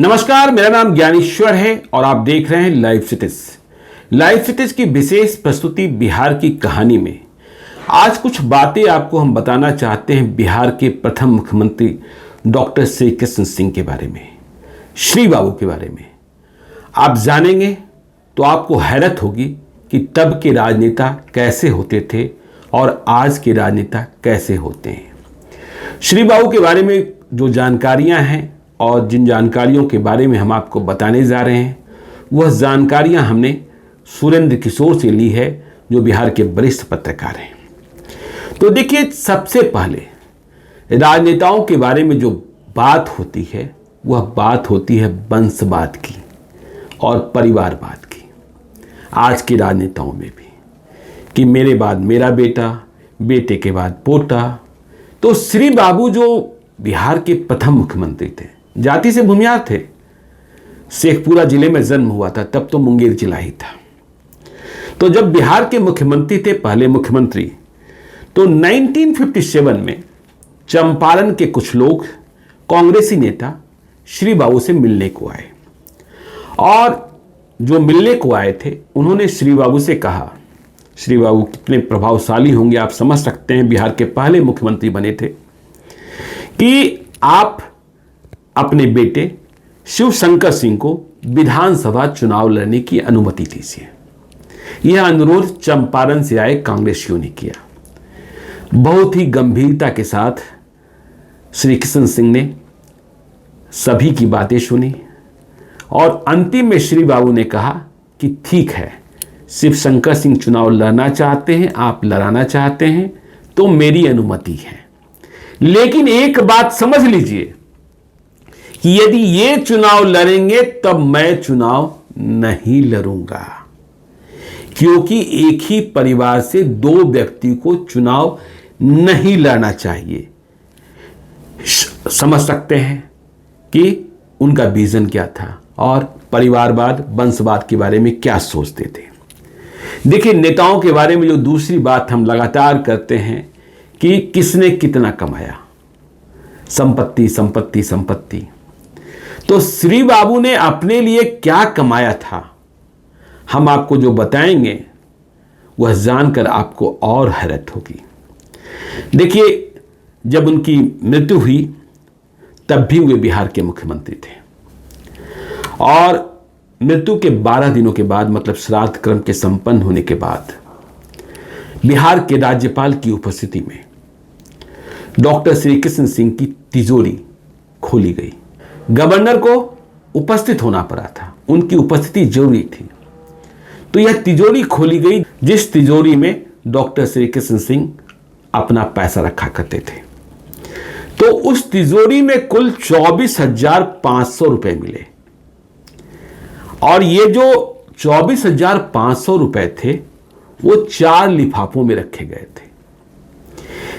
नमस्कार, मेरा नाम ज्ञानेश्वर है और आप देख रहे हैं लाइव सिटीज। लाइव सिटीज की विशेष प्रस्तुति बिहार की कहानी में आज कुछ बातें आपको हम बताना चाहते हैं बिहार के प्रथम मुख्यमंत्री डॉक्टर श्री कृष्ण सिंह के बारे में, श्री बाबू के बारे में। आप जानेंगे तो आपको हैरत होगी कि तब के राजनेता कैसे होते थे और आज के राजनेता कैसे होते हैं। श्री बाबू के बारे में जो जानकारियां हैं और जिन जानकारियों के बारे में हम आपको बताने जा रहे हैं, वह जानकारियां हमने सुरेंद्र किशोर से ली है, जो बिहार के वरिष्ठ पत्रकार हैं। तो देखिए, सबसे पहले राजनेताओं के बारे में जो बात होती है वह बात होती है वंशवाद की और परिवारवाद की। आज के राजनेताओं में भी कि मेरे बाद मेरा बेटा, बेटे के बाद पोता। तो श्री बाबू जो बिहार के प्रथम मुख्यमंत्री थे, जाति से भूमिहार थे। शेखपुरा जिले में जन्म हुआ था, तब तो मुंगेर जिला ही था। तो जब बिहार के मुख्यमंत्री थे, पहले मुख्यमंत्री, तो 1957 में चंपारण के कुछ लोग, कांग्रेसी नेता श्री बाबू से मिलने को आए। और जो मिलने को आए थे, उन्होंने श्री बाबू से कहा, श्री बाबू कितने प्रभावशाली होंगे आप समझ सकते हैं, बिहार के पहले मुख्यमंत्री बने थे, कि आप अपने बेटे शिवशंकर सिंह को विधानसभा चुनाव लड़ने की अनुमति दीजिए। यह अनुरोध चंपारण से आए कांग्रेसियों ने किया। बहुत ही गंभीरता के साथ श्री कृष्ण सिंह ने सभी की बातें सुनी और अंतिम में श्री बाबू ने कहा कि ठीक है, शिवशंकर सिंह चुनाव लड़ना चाहते हैं, आप लड़ाना चाहते हैं तो मेरी अनुमति है, लेकिन एक बात समझ लीजिए कि यदि ये चुनाव लड़ेंगे तब मैं चुनाव नहीं लड़ूंगा, क्योंकि एक ही परिवार से दो व्यक्ति को चुनाव नहीं लड़ना चाहिए। समझ सकते हैं कि उनका विजन क्या था और परिवारवाद, वंशवाद के बारे में क्या सोचते थे। देखिए, नेताओं के बारे में जो दूसरी बात हम लगातार करते हैं कि किसने कितना कमाया, संपत्ति संपत्ति संपत्ति। तो श्री बाबू ने अपने लिए क्या कमाया था, हम आपको जो बताएंगे वह जानकर आपको और हैरत होगी। देखिए, जब उनकी मृत्यु हुई तब भी वे बिहार के मुख्यमंत्री थे और मृत्यु के 12 दिनों के बाद, मतलब श्राद्ध क्रम के संपन्न होने के बाद, बिहार के राज्यपाल की उपस्थिति में डॉक्टर श्री कृष्ण सिंह की तिजोरी खोली गई। गवर्नर को उपस्थित होना पड़ा था, उनकी उपस्थिति जरूरी थी। तो यह तिजोरी खोली गई, जिस तिजोरी में डॉक्टर श्री कृष्ण सिंह अपना पैसा रखा करते थे। तो उस तिजोरी में कुल 24,500 रुपए मिले और ये जो 24,500 रुपए थे वो 4 लिफाफों में रखे गए थे।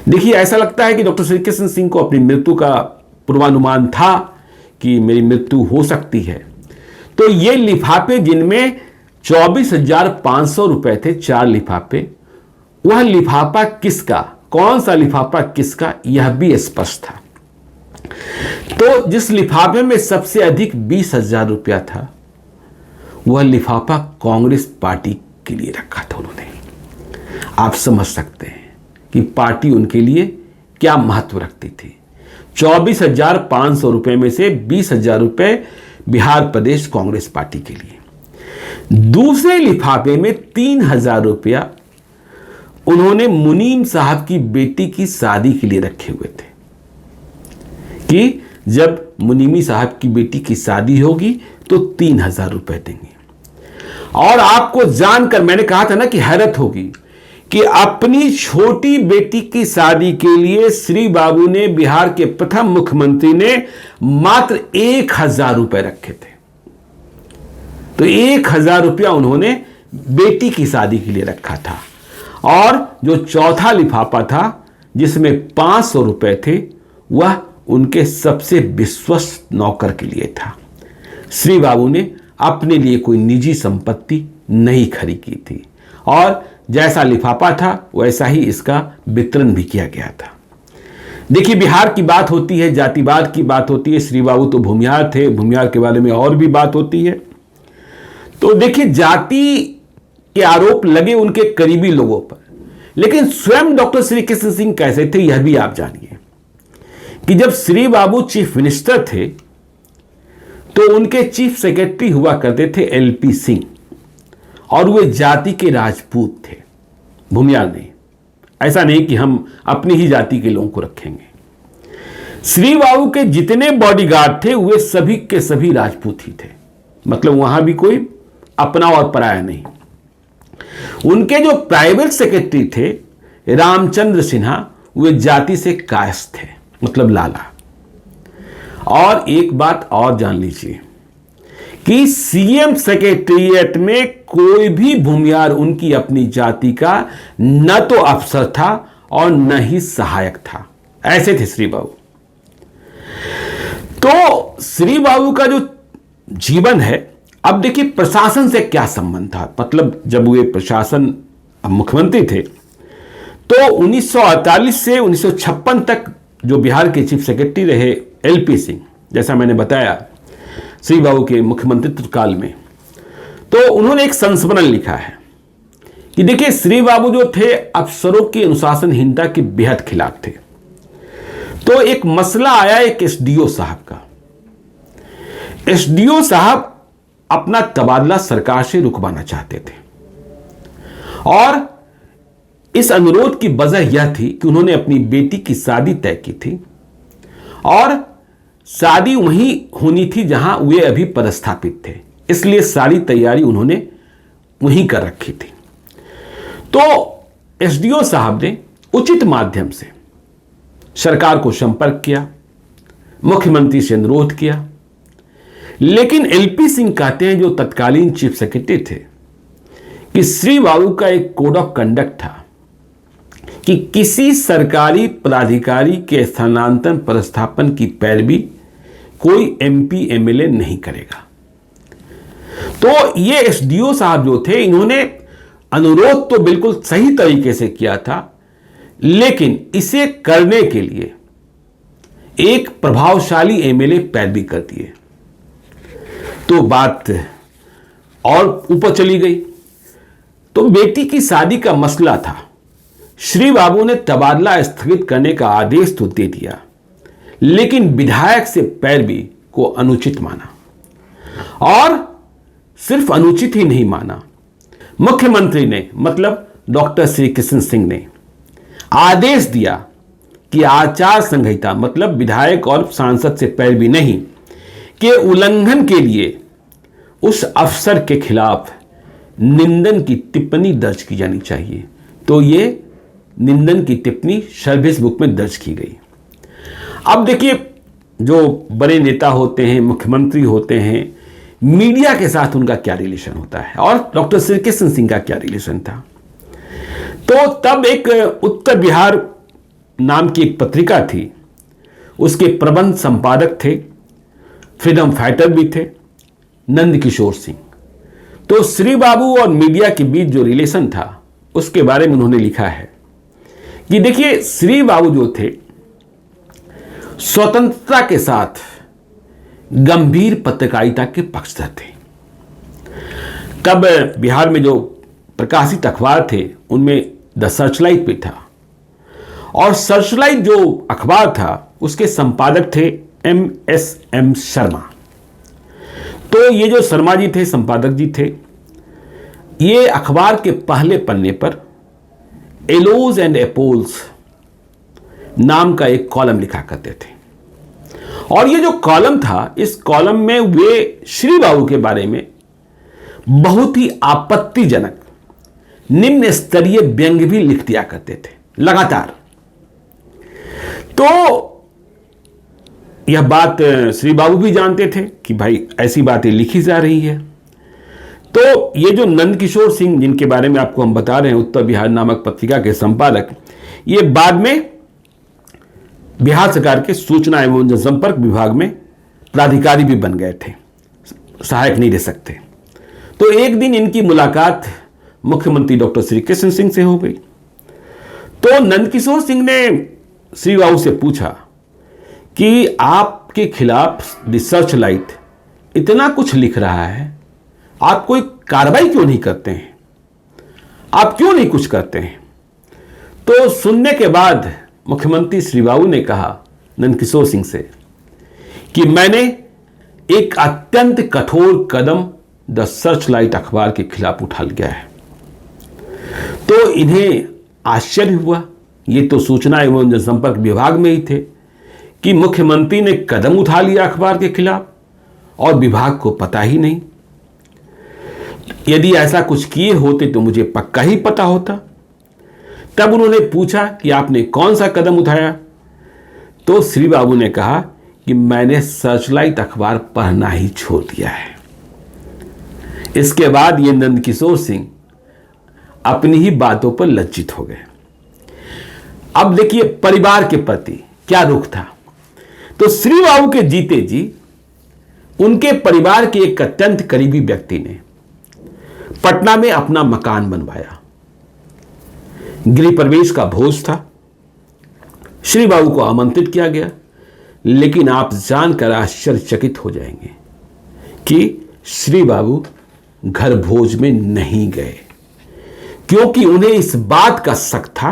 देखिए, ऐसा लगता है कि डॉक्टर श्री कृष्ण सिंह को अपनी मृत्यु का पूर्वानुमान था कि मेरी मृत्यु हो सकती है। तो ये लिफाफे, जिनमें 24,500 रुपए थे, 4 लिफाफे, वह लिफाफा किसका, कौन सा लिफाफा किसका, यह भी स्पष्ट था। तो जिस लिफाफे में सबसे अधिक 20,000 रुपया था, वह लिफाफा कांग्रेस पार्टी के लिए रखा था उन्होंने। आप समझ सकते हैं कि पार्टी उनके लिए क्या महत्व रखती थी। 24,500 रुपए में से 20,000 रुपए बिहार प्रदेश कांग्रेस पार्टी के लिए। दूसरे लिफाफे में 3,000 रुपया उन्होंने मुनीम साहब की बेटी की शादी के लिए रखे हुए थे कि जब मुनीमी साहब की बेटी की शादी होगी तो 3,000 रुपए देंगे। और आपको जानकर, मैंने कहा था ना कि हैरत होगी, कि अपनी छोटी बेटी की शादी के लिए श्री बाबू ने, बिहार के प्रथम मुख्यमंत्री ने, मात्र 1,000 रुपए रखे थे। तो 1,000 रुपया उन्होंने बेटी की शादी के लिए रखा था। और जो चौथा लिफाफा था जिसमें 500 रुपए थे, वह उनके सबसे विश्वस्त नौकर के लिए था। श्री बाबू ने अपने लिए कोई निजी संपत्ति नहीं खड़ी की थी और जैसा लिफाफा था वैसा ही इसका वितरण भी किया गया था। देखिए, बिहार की बात होती है, जातिवाद की बात होती है। श्री बाबू तो भूमिहार थे, भूमिहार के बारे में और भी बात होती है। तो देखिए, जाति के आरोप लगे उनके करीबी लोगों पर, लेकिन स्वयं डॉक्टर श्री कृष्ण सिंह कैसे थे यह भी आप जानिए कि जब श्री बाबू चीफ मिनिस्टर थे तो उनके चीफ सेक्रेटरी हुआ करते थे एलपी सिंह, और वे जाति के राजपूत थे, भूमिहार नहीं। ऐसा नहीं कि हम अपनी ही जाति के लोगों को रखेंगे। श्री बाबू के जितने बॉडीगार्ड थे वे सभी के सभी राजपूत ही थे, मतलब वहां भी कोई अपना और पराया नहीं। उनके जो प्राइवेट सेक्रेटरी थे रामचंद्र सिन्हा, वे जाति से कायस्थ थे, मतलब लाला। और एक बात और जान लीजिए कि सीएम सेक्रेटेरिएट में कोई भी भूमिहार उनकी अपनी जाति का न तो अफसर था और न ही सहायक था। ऐसे थे श्री बाबू। तो श्री बाबू का जो जीवन है, अब देखिए प्रशासन से क्या संबंध था। मतलब जब वे प्रशासन मुख्यमंत्री थे तो 1948 से 1956 तक जो बिहार के चीफ सेक्रेटरी रहे एलपी सिंह, जैसा मैंने बताया श्री बाबू के मुख्यमंत्रित्व काल में, तो उन्होंने एक संस्मरण लिखा है कि देखिए, श्री बाबू जो थे अफसरों की अनुशासनहीनता के बेहद खिलाफ थे। तो एक मसला आया एक एसडीओ साहब का। एसडीओ साहब अपना तबादला सरकार से रुकवाना चाहते थे, और इस अनुरोध की वजह यह थी कि उन्होंने अपनी बेटी की शादी तय की थी, और शादी वहीं होनी थी जहां वे अभी पदस्थापित थे, इसलिए सारी तैयारी उन्होंने वहीं कर रखी थी। तो एसडीओ साहब ने उचित माध्यम से सरकार को संपर्क किया, मुख्यमंत्री से अनुरोध किया, लेकिन एलपी सिंह कहते हैं, जो तत्कालीन चीफ सेक्रेटरी थे, कि श्री बाबू का एक कोड ऑफ कंडक्ट था कि किसी सरकारी पदाधिकारी के स्थानांतरण पदस्थापन की पैरवी कोई एमपी एमएलए नहीं करेगा। तो ये एसडीओ साहब जो थे, इन्होंने अनुरोध तो बिल्कुल सही तरीके से किया था, लेकिन इसे करने के लिए एक प्रभावशाली एमएलए पैरवी कर दिए, तो बात और ऊपर चली गई। तो बेटी की शादी का मसला था, श्री बाबू ने तबादला स्थगित करने का आदेश तो दे दिया, लेकिन विधायक से पैरवी को अनुचित माना, और सिर्फ अनुचित ही नहीं माना, मुख्यमंत्री ने मतलब डॉक्टर श्री कृष्ण सिंह ने आदेश दिया कि आचार संहिता मतलब विधायक और सांसद से पैरवी नहीं के उल्लंघन के लिए उस अफसर के खिलाफ निंदन की टिप्पणी दर्ज की जानी चाहिए। तो ये निंदन की टिप्पणी सर्विस बुक में दर्ज की गई। अब देखिए, जो बड़े नेता होते हैं, मुख्यमंत्री होते हैं, मीडिया के साथ उनका क्या रिलेशन होता है, और डॉक्टर श्री कृष्ण सिंह का क्या रिलेशन था। तो तब एक उत्तर बिहार नाम की एक पत्रिका थी, उसके प्रबंध संपादक थे, फ्रीडम फाइटर भी थे, नंद किशोर सिंह। तो श्री बाबू और मीडिया के बीच जो रिलेशन था उसके बारे में उन्होंने लिखा है कि देखिए, श्री बाबू जो थे स्वतंत्रता के साथ गंभीर पत्रकारिता के पक्षधर थे। तब बिहार में जो प्रकाशित अखबार थे उनमें द सर्चलाइट भी था, और सर्चलाइट जो अखबार था उसके संपादक थे एम शर्मा। तो ये जो शर्मा जी थे, संपादक जी थे, ये अखबार के पहले पन्ने पर एलोज एंड एपोल्स नाम का एक कॉलम लिखा करते थे, और ये जो कॉलम था, इस कॉलम में वे श्री बाबू के बारे में बहुत ही आपत्तिजनक निम्न स्तरीय व्यंग्य भी लिख दिया करते थे लगातार। तो यह बात श्री बाबू भी जानते थे कि भाई ऐसी बातें लिखी जा रही है। तो ये जो नंद किशोर सिंह, जिनके बारे में आपको हम बता रहे हैं, उत्तर बिहार नामक पत्रिका के संपादक, ये बाद में बिहार सरकार के सूचना एवं जनसंपर्क विभाग में प्राधिकारी भी बन गए थे, सहायक नहीं रह सकते। तो एक दिन इनकी मुलाकात मुख्यमंत्री डॉक्टर श्री कृष्ण सिंह से हो गई। तो नंद किशोर सिंह ने श्री बाबू से पूछा कि आपके खिलाफ रिसर्च लाइट इतना कुछ लिख रहा है, आप कोई कार्रवाई क्यों नहीं करते हैं, आप क्यों नहीं कुछ करते हैं? तो सुनने के बाद मुख्यमंत्री श्री बाबू ने कहा नंदकिशोर सिंह से कि मैंने एक अत्यंत कठोर कदम द सर्च लाइट अखबार के खिलाफ उठा लिया है। तो इन्हें आश्चर्य हुआ, ये तो सूचना एवं जनसंपर्क विभाग में ही थे कि मुख्यमंत्री ने कदम उठा लिया अखबार के खिलाफ और विभाग को पता ही नहीं। यदि ऐसा कुछ किए होते तो मुझे पक्का ही पता होता। तब उन्होंने पूछा कि आपने कौन सा कदम उठाया? तो श्री बाबू ने कहा कि मैंने सर्चलाइट अखबार पढ़ना ही छोड़ दिया है। इसके बाद ये नंदकिशोर सिंह अपनी ही बातों पर लज्जित हो गए। अब देखिए परिवार के प्रति क्या रुख था। तो श्री बाबू के जीते जी उनके परिवार के एक अत्यंत करीबी व्यक्ति ने पटना में अपना मकान बनवाया। गृह प्रवेश का भोज था, श्री बाबू को आमंत्रित किया गया। लेकिन आप जानकर आश्चर्यचकित हो जाएंगे कि श्री बाबू घर भोज में नहीं गए, क्योंकि उन्हें इस बात का शक था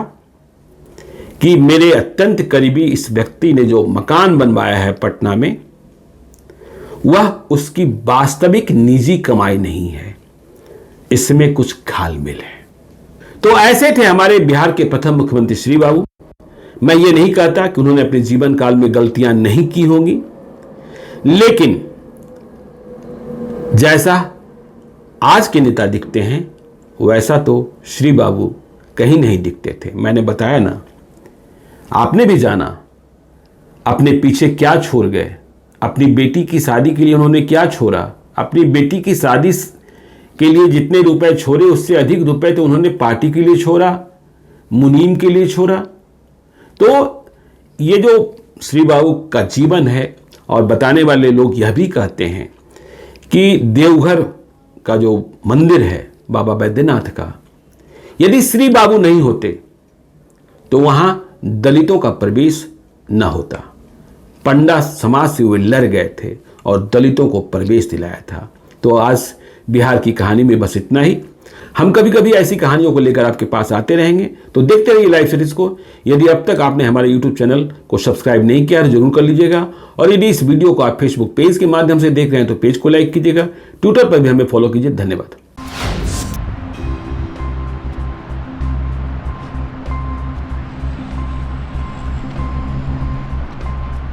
कि मेरे अत्यंत करीबी इस व्यक्ति ने जो मकान बनवाया है पटना में, वह उसकी वास्तविक निजी कमाई नहीं है, इसमें कुछ घालमेल है। तो ऐसे थे हमारे बिहार के प्रथम मुख्यमंत्री श्री बाबू। मैं ये नहीं कहता कि उन्होंने अपने जीवन काल में गलतियां नहीं की होंगी, लेकिन जैसा आज के नेता दिखते हैं वैसा तो श्री बाबू कहीं नहीं दिखते थे। मैंने बताया ना, आपने भी जाना अपने पीछे क्या छोड़ गए। अपनी बेटी की शादी के लिए उन्होंने क्या छोड़ा? अपनी बेटी की शादी के लिए जितने रुपए छोड़े उससे अधिक रुपए तो उन्होंने पार्टी के लिए छोड़ा, मुनीम के लिए छोड़ा। तो ये जो श्री बाबू का जीवन है, और बताने वाले लोग यह भी कहते हैं कि देवघर का जो मंदिर है बाबा बैद्यनाथ का, यदि श्री बाबू नहीं होते तो वहां दलितों का प्रवेश न होता। पंडा समाज से वे लड़ गए थे और दलितों को प्रवेश दिलाया था। तो आज बिहार की कहानी में बस इतना ही। हम कभी कभी ऐसी कहानियों को लेकर आपके पास आते रहेंगे, तो देखते रहिए लाइव सीरीज को। यदि अब तक आपने हमारे यूट्यूब चैनल को सब्सक्राइब नहीं किया है जरूर कर लीजिएगा, और यदि इस वीडियो को आप फेसबुक पेज के माध्यम से देख रहे हैं तो पेज को लाइक कीजिएगा, ट्विटर पर भी हमें फॉलो कीजिए। धन्यवाद।